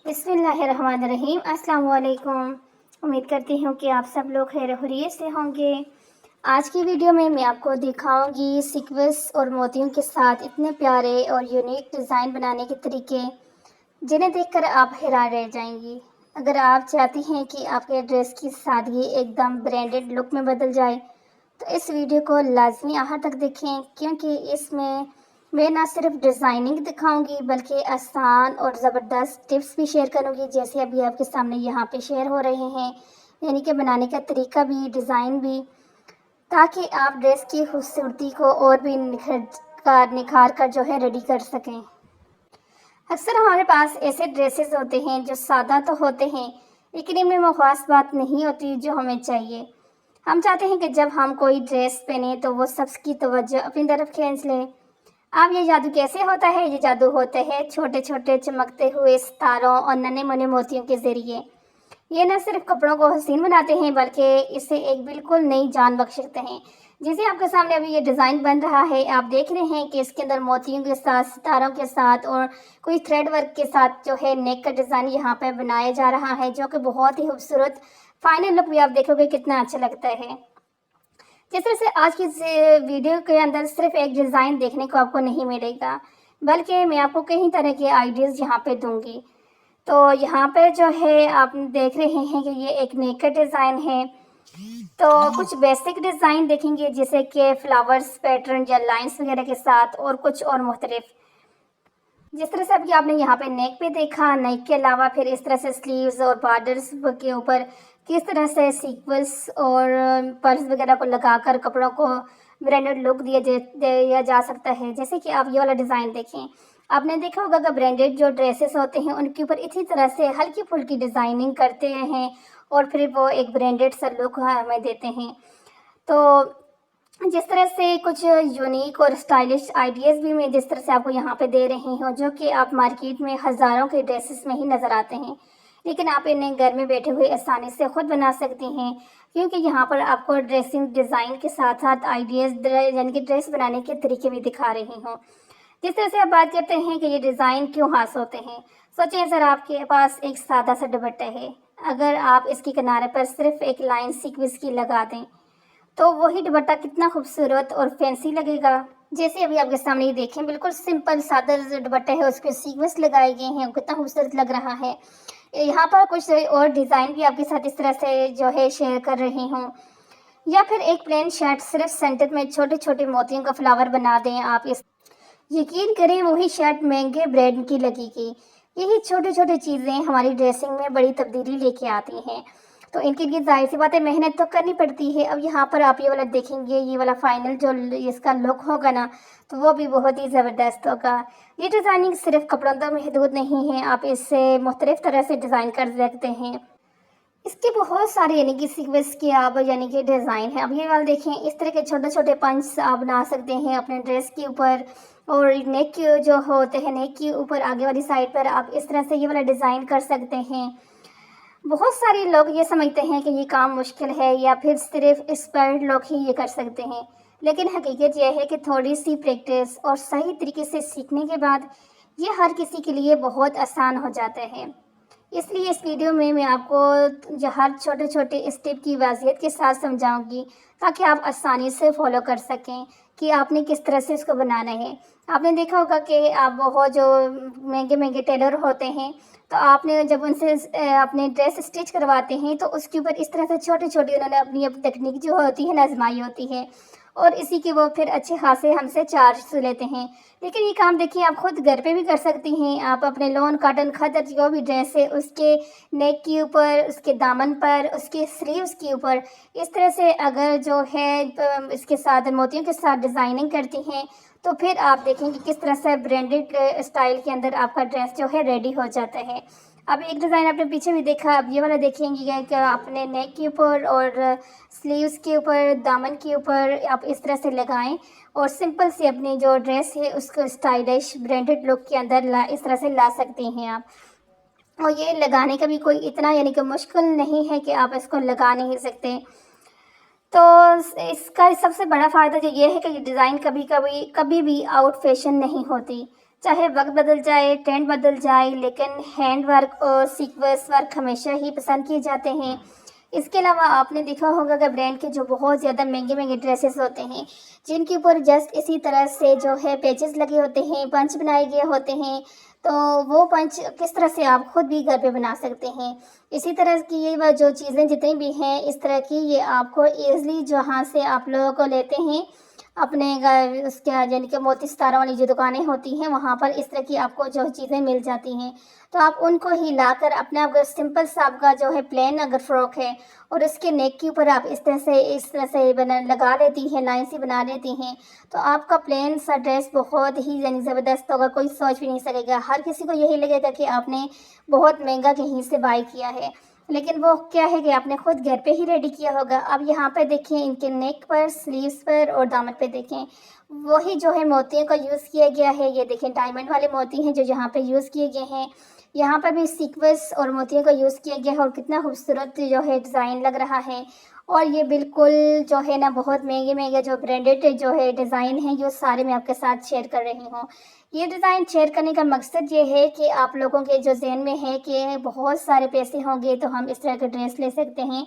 बिस्मिल्लाहिर्रहमानिर्रहीम। अस्सलाम वालेकुम। उम्मीद करती हूँ कि आप सब लोग खैर खैरियत से होंगे। आज की वीडियो में मैं आपको दिखाऊंगी सीक्वेंस और मोतियों के साथ इतने प्यारे और यूनिक डिज़ाइन बनाने के तरीके, जिन्हें देखकर आप हैरान रह जाएंगी। अगर आप चाहती हैं कि आपके ड्रेस की सादगी एकदम ब्रांडेड लुक में बदल जाए, तो इस वीडियो को लाजमी आखिर तक देखें, क्योंकि इसमें मैं ना सिर्फ डिज़ाइनिंग दिखाऊंगी बल्कि आसान और ज़बरदस्त टिप्स भी शेयर करूंगी, जैसे अभी आपके सामने यहाँ पे शेयर हो रहे हैं। यानी कि बनाने का तरीका भी, डिज़ाइन भी, ताकि आप ड्रेस की खूबसूरती को और भी निखार कर जो है रेडी कर सकें। अक्सर हमारे पास ऐसे ड्रेसेस होते हैं जो सादा तो होते हैं, लेकिन इनमें वो ख़ास बात नहीं होती जो हमें चाहिए। हम चाहते हैं कि जब हम कोई ड्रेस पहने तो वो सबकी तवज्जो अपनी तरफ खींच ले। अब ये जादू कैसे होता है? ये जादू होता है छोटे छोटे चमकते हुए सितारों और नन्हे मुन्ने मोतियों के ज़रिए। ये न सिर्फ कपड़ों को हसीन बनाते हैं, बल्कि इसे एक बिल्कुल नई जान बख्शते हैं। जैसे आपके सामने अभी ये डिज़ाइन बन रहा है, आप देख रहे हैं कि इसके अंदर मोतियों के साथ, सितारों के साथ और कोई थ्रेड वर्क के साथ जो है नेक का डिज़ाइन यहाँ पे बनाया जा रहा है, जो कि बहुत ही खूबसूरत फाइनल लुक भी आप देखोगे कितना अच्छा लगता है। जिस तरह से आज की इस वीडियो के अंदर सिर्फ एक डिज़ाइन देखने को आपको नहीं मिलेगा, बल्कि मैं आपको कई तरह के आइडियाज़ यहाँ पे दूंगी। तो यहाँ पे जो है आप देख रहे हैं कि ये एक नेक का डिज़ाइन है। तो कुछ बेसिक डिज़ाइन देखेंगे, जैसे कि फ्लावर्स पैटर्न या लाइंस वगैरह के साथ, और कुछ और मुख्तलिफ। जिस तरह से अभी आपने यहाँ पे नेक पे देखा, नेक के अलावा फिर इस तरह से स्लीव्स और बॉर्डर्स के ऊपर किस तरह से सीक्वेंस और पर्ल्स वगैरह को लगाकर कपड़ों को ब्रांडेड लुक दिया जा सकता है। जैसे कि आप ये वाला डिज़ाइन देखें, आपने देखा होगा कि ब्रांडेड जो ड्रेसेस होते हैं उनके ऊपर इसी तरह से हल्की फुल्की डिज़ाइनिंग करते हैं और फिर वो एक ब्रांडेड सा लुक हमें देते हैं। तो जिस तरह से कुछ यूनिक और स्टाइलिश आइडियाज़ भी मैं जिस तरह से आपको यहाँ पे दे रही हूँ, जो कि आप मार्केट में हज़ारों के ड्रेसेस में ही नज़र आते हैं, लेकिन आप इन्हें घर में बैठे हुए आसानी से खुद बना सकती हैं, क्योंकि यहाँ पर आपको ड्रेसिंग डिज़ाइन के साथ साथ आइडियाज़ यानी कि ड्रेस बनाने के तरीके भी दिखा रही हूँ। जिस तरह से आप बात करते हैं कि ये डिज़ाइन क्यों खास होते हैं, सोचिए सर, आपके पास एक सादा सा दुपट्टा है। अगर आप इसके किनारे पर सिर्फ एक लाइन सीक्वेंस की लगा दें, तो वही दुपट्टा कितना खूबसूरत और फैंसी लगेगा। जैसे अभी आपके सामने ये देखें, बिल्कुल सिंपल सादा जो दुपट्टा है उस पर सीक्वेंस लगाए गए हैं, कितना खूबसूरत लग रहा है। यहाँ पर कुछ और डिज़ाइन भी आपके साथ इस तरह से जो है शेयर कर रही हूँ। या फिर एक प्लेन शर्ट, सिर्फ सेंटर में छोटे छोटे मोतियों का फ्लावर बना दें आप। इस यकीन करें, वही शर्ट महंगे ब्रांड की लगेगी। यही छोटी छोटी चीज़ें हमारी ड्रेसिंग में बड़ी तब्दीली लेके आती हैं। तो इनके लिए जाहिर सी बात है, मेहनत तो करनी पड़ती है। अब यहाँ पर आप ये वाला देखेंगे, ये वाला फाइनल जो इसका लुक होगा ना, तो वो भी बहुत ही ज़बरदस्त होगा। ये डिज़ाइनिंग सिर्फ कपड़ों तक महदूद नहीं है, आप इससे मुख्तलिफ तरह से डिज़ाइन कर सकते हैं। इसके बहुत सारे यानी कि सीक्वेंस के आप यानी कि डिज़ाइन है। अब ये वाला देखें, इस तरह के छोटे छोटे पंच आप बना सकते हैं अपने ड्रेस के ऊपर, और नेक के जो होते हैं, नेक के ऊपर आगे वाली साइड पर आप इस तरह से ये वाला डिज़ाइन कर सकते हैं। बहुत सारे लोग ये समझते हैं कि ये काम मुश्किल है या फिर सिर्फ एक्सपर्ट लोग ही ये कर सकते हैं, लेकिन हकीकत यह है कि थोड़ी सी प्रैक्टिस और सही तरीके से सीखने के बाद ये हर किसी के लिए बहुत आसान हो जाता है। इसलिए इस वीडियो में मैं आपको जो हर छोटे छोटे स्टेप की वाज़ियत के साथ समझाऊंगी, ताकि आप आसानी से फॉलो कर सकें कि आपने किस तरह से इसको बनाना है। आपने देखा होगा कि आप बहुत जो महंगे महंगे टेलर होते हैं, तो आपने जब उनसे अपने ड्रेस स्टिच करवाते हैं, तो उसके ऊपर इस तरह से छोटी छोटी उन्होंने अपनी अपनी तकनीक जो होती है ना आजमाई होती है, और इसी के वो फिर अच्छे खासे हमसे चार्ज लेते हैं। लेकिन ये काम देखिए, आप खुद घर पे भी कर सकती हैं। आप अपने लॉन, कॉटन, खदर जो भी ड्रेस है उसके नेक के ऊपर, उसके दामन पर, उसके स्लीव्स के ऊपर इस तरह से अगर जो है इसके साथ मोतियों के साथ डिज़ाइनिंग करती हैं, तो फिर आप देखेंगे किस तरह से ब्रांडेड स्टाइल के अंदर आपका ड्रेस जो है रेडी हो जाता है। अब एक डिज़ाइन आपने पीछे भी देखा, अब ये वाला देखेंगे कि आपने नेक के ऊपर और स्लीव्स के ऊपर, दामन के ऊपर आप इस तरह से लगाएं, और सिंपल सी अपनी जो ड्रेस है उसको स्टाइलिश ब्रांडेड लुक के अंदर इस तरह से ला सकते हैं आप। और ये लगाने का भी कोई इतना यानी कि मुश्किल नहीं है कि आप इसको लगा नहीं सकते। तो इसका सबसे बड़ा फ़ायदा जो ये है कि ये डिज़ाइन कभी भी आउट फैशन नहीं होती। चाहे वक्त बदल जाए, ट्रेंड बदल जाए, लेकिन हैंड वर्क और सीक्वेंस वर्क हमेशा ही पसंद किए जाते हैं। इसके अलावा आपने देखा होगा कि ब्रांड के जो बहुत ज़्यादा महंगे ड्रेसेस होते हैं, जिनके ऊपर जस्ट इसी तरह से जो है पैचेस लगे होते हैं, पंच बनाए गए होते हैं, तो वो पंच किस तरह से आप खुद भी घर पे बना सकते हैं। इसी तरह की ये जो चीज़ें जितनी भी हैं इस तरह की, ये आपको ईज़िली जहाँ से आप लोगों को लेते हैं अपने उसके यानी कि मोती सितारों वाली जो दुकानें होती हैं, वहाँ पर इस तरह की आपको जो चीज़ें मिल जाती हैं। तो आप उनको ही लाकर अपने अगर सिंपल सा आपका जो है प्लेन अगर फ्रॉक है और इसके नेक के ऊपर आप इस तरह से बना लगा लेती हैं, लाइन सी बना लेती हैं, तो आपका प्लेन सा ड्रेस बहुत ही यानी ज़बरदस्त होगा, कोई सोच भी नहीं सकेगा। हर किसी को यही लगेगा कि आपने बहुत महंगा कहीं से बाय किया है, लेकिन वो क्या है कि आपने खुद घर पे ही रेडी किया होगा। अब यहाँ पे देखें, इनके नेक पर, स्लीव्स पर और दामन पे देखें, वही जो है मोतियों का यूज़ किया गया है। ये देखें डायमंड वाले मोती हैं जो यहाँ पे यूज़ किए गए हैं। यहाँ पर भी सीक्वेंस और मोतियों का यूज़ किया गया है और कितना खूबसूरत जो है डिज़ाइन लग रहा है। और ये बिल्कुल जो है ना बहुत महंगे जो ब्रांडेड जो है डिज़ाइन है, ये सारे मैं आपके साथ शेयर कर रही हूँ। ये डिज़ाइन शेयर करने का मकसद ये है कि आप लोगों के जो ज़हन में है कि बहुत सारे पैसे होंगे तो हम इस तरह का ड्रेस ले सकते हैं,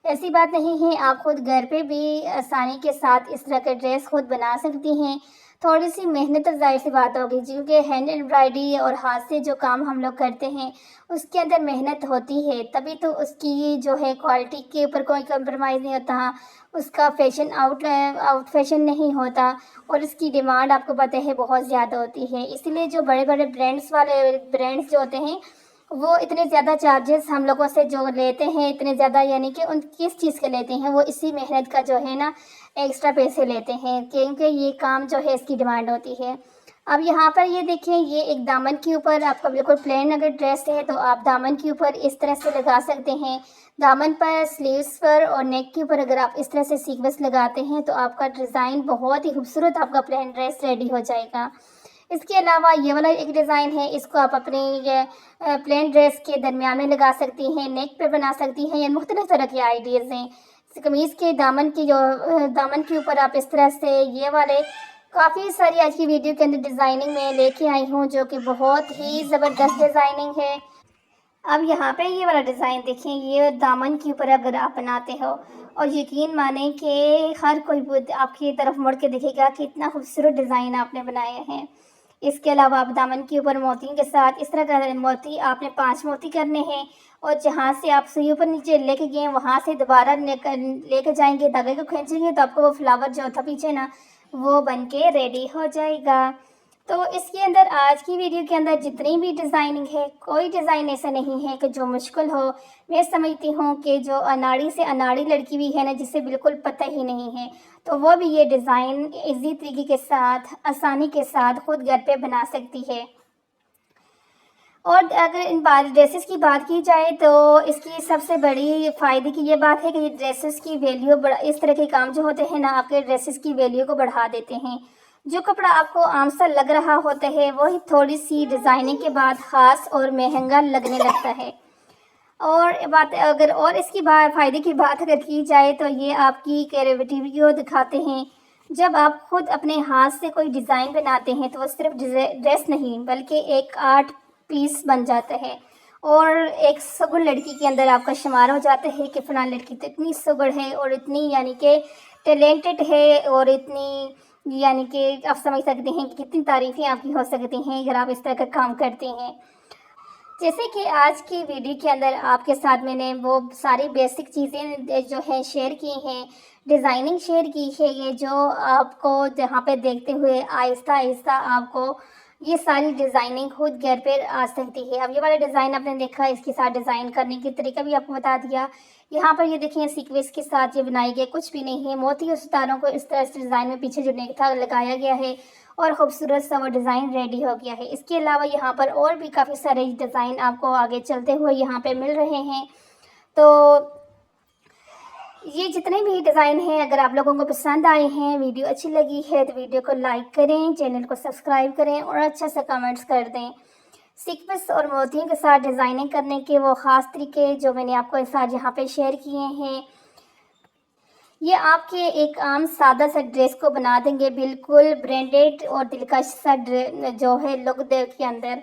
ऐसी बात नहीं है। आप खुद घर पे भी आसानी के साथ इस तरह का ड्रेस खुद बना सकती हैं। थोड़ी सी मेहनत तो ज़ाहिर सी बात होगी, क्योंकि हैंड एम्ब्रॉयडरी और हाथ से जो काम हम लोग करते हैं उसके अंदर मेहनत होती है, तभी तो उसकी जो है क्वालिटी के ऊपर कोई कंप्रोमाइज़ नहीं होता, उसका आउट फैशन नहीं होता और इसकी डिमांड आपको पता है बहुत ज़्यादा होती है। इसलिए जो बड़े बड़े ब्रांड्स जो होते हैं वो इतने ज़्यादा चार्जेस हम लोगों से जो लेते हैं, इतने ज़्यादा यानी कि उन किस चीज़ के लेते हैं, वो इसी मेहनत का जो है ना एक्स्ट्रा पैसे लेते हैं, क्योंकि ये काम जो है इसकी डिमांड होती है। अब यहाँ पर ये देखें, ये एक दामन के ऊपर आपका बिल्कुल प्लेन अगर ड्रेस है तो आप दामन के ऊपर इस तरह से लगा सकते हैं। दामन पर, स्लीव्स पर और नेक के ऊपर अगर आप इस तरह से सीक्वेंस लगाते हैं तो आपका डिज़ाइन बहुत ही खूबसूरत आपका प्लेन ड्रेस रेडी हो जाएगा। इसके अलावा ये वाला एक डिज़ाइन है, इसको आप अपने ये प्लेन ड्रेस के दरमियान में लगा सकती हैं, नेक पे बना सकती हैं, या मुख्तलिफ तरह के आइडियाज़ हैं। कमीज़ के दामन के ऊपर आप इस तरह से ये वाले काफ़ी सारी आज की वीडियो के अंदर डिज़ाइनिंग में लेके आई हूँ, जो कि बहुत ही ज़बरदस्त डिज़ाइनिंग है। अब यहाँ पे ये वाला डिज़ाइन देखें, ये दामन के ऊपर अगर आप बनाते हो और यकीन माने कि हर कोई आपकी तरफ मुड़ के देखेगा कि इतना खूबसूरत डिज़ाइन आपने बनाए हैं। इसके अलावा आप दामन के ऊपर मोतियों के साथ इस तरह का मोती आपने 5 मोती करने हैं और जहाँ से आप सुई ऊपर नीचे लेके गए वहाँ से दोबारा लेके जाएंगे, धागे को खींचेंगे तो आपको वो फ्लावर जो था पीछे ना, वो बन के रेडी हो जाएगा। तो इसके अंदर आज की वीडियो के अंदर जितनी भी डिज़ाइनिंग है, कोई डिज़ाइन ऐसा नहीं है कि जो मुश्किल हो। मैं समझती हूँ कि जो अनाड़ी से अनाड़ी लड़की भी है ना, जिसे बिल्कुल पता ही नहीं है, तो वो भी ये डिज़ाइन इजी तरीके के साथ, आसानी के साथ खुद घर पे बना सकती है। और अगर इन ड्रेसेस की बात की जाए तो इसकी सबसे बड़ी फ़ायदे की ये बात है कि ये ड्रेसेस की वैल्यू इस तरह के काम जो होते हैं ना, आपके ड्रेसेस की वैल्यू को बढ़ा देते हैं। जो कपड़ा आपको आम सा लग रहा होता है वही थोड़ी सी डिज़ाइनिंग के बाद ख़ास और महंगा लगने लगता है। और बात अगर और इसकी फ़ायदे की बात अगर की जाए तो ये आपकी क्रिएटिविटी को दिखाते हैं। जब आप खुद अपने हाथ से कोई डिज़ाइन बनाते हैं तो वो सिर्फ ड्रेस नहीं बल्कि एक आर्ट पीस बन जाता है और एक सुगड़ लड़की के अंदर आपका शुमार हो जाता है कि फ़लाँ लड़की तो इतनी सुगड़ है और इतनी यानी कि टैलेंटेड है और इतनी यानी कि आप समझ सकते हैं कि कितनी तारीफ़ें आपकी हो सकती हैं अगर आप इस तरह का काम करते हैं। जैसे कि आज की वीडियो के अंदर आपके साथ मैंने वो सारी बेसिक चीज़ें जो है शेयर की हैं, डिज़ाइनिंग शेयर की है, ये जो आपको जहाँ पे देखते हुए आहिस्ता आहिस्ता आपको ये सारी डिज़ाइनिंग खुद घर पे आ सकती है। अब ये वाला डिज़ाइन आपने देखा, इसके साथ डिज़ाइन करने की तरीका भी आपको बता दिया। यहाँ पर ये देखिए सीक्वेंस के साथ ये बनाई गई कुछ भी नहीं है, मोती और सितारों को इस तरह से डिज़ाइन में पीछे जो नेक था लगाया गया है और खूबसूरत सा वो डिज़ाइन रेडी हो गया है। इसके अलावा यहाँ पर और भी काफ़ी सारे डिज़ाइन आपको आगे चलते हुए यहाँ पे मिल रहे हैं। तो ये जितने भी डिज़ाइन हैं, अगर आप लोगों को पसंद आए हैं, वीडियो अच्छी लगी है तो वीडियो को लाइक करें, चैनल को सब्सक्राइब करें और अच्छा सा कमेंट्स कर दें। सीक्वेंस और मोतियों के साथ डिज़ाइनिंग करने के वो ख़ास तरीके जो मैंने आपको साथ यहाँ पे शेयर किए हैं, ये आपके एक आम सादा सा ड्रेस को बना देंगे बिल्कुल ब्रांडेड और दिलकश सा जो है लुक दे के अंदर।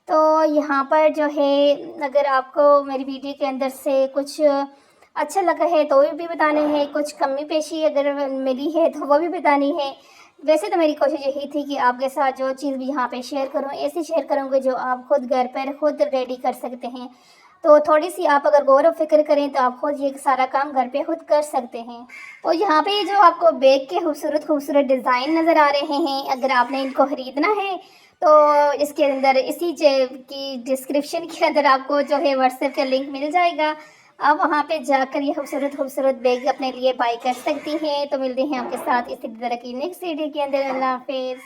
तो यहाँ पर जो है, अगर आपको मेरी वीडियो के अंदर से कुछ अच्छा लगा है तो भी बताना है, कुछ कमी पेशी अगर मिली है तो वो भी बतानी है। वैसे तो मेरी कोशिश यही थी कि आपके साथ जो चीज़ भी यहाँ पे शेयर करूँ, ऐसी शेयर करूँगी जो आप खुद घर पर खुद रेडी कर सकते हैं। तो थोड़ी-सी आप अगर गौर व फ़िक्र करें तो आप खुद ये सारा काम घर पे खुद कर सकते हैं। और यहाँ पे जो आपको बैग के खूबसूरत-खूबसूरत डिज़ाइन नज़र आ रहे हैं, अगर आपने इनको खरीदना है तो इसके अंदर इसी की डिस्क्रिप्शन के अंदर आपको जो है व्हाट्सएप का लिंक मिल जाएगा। आप वहाँ पे जाकर ये खूबसूरत-खूबसूरत बैग अपने लिए बाय कर सकती हैं। तो मिलते हैं आपके साथ इसी तरह की नेक्स्ट वीडियो के अंदर। अल्लाह हाफ़िज़।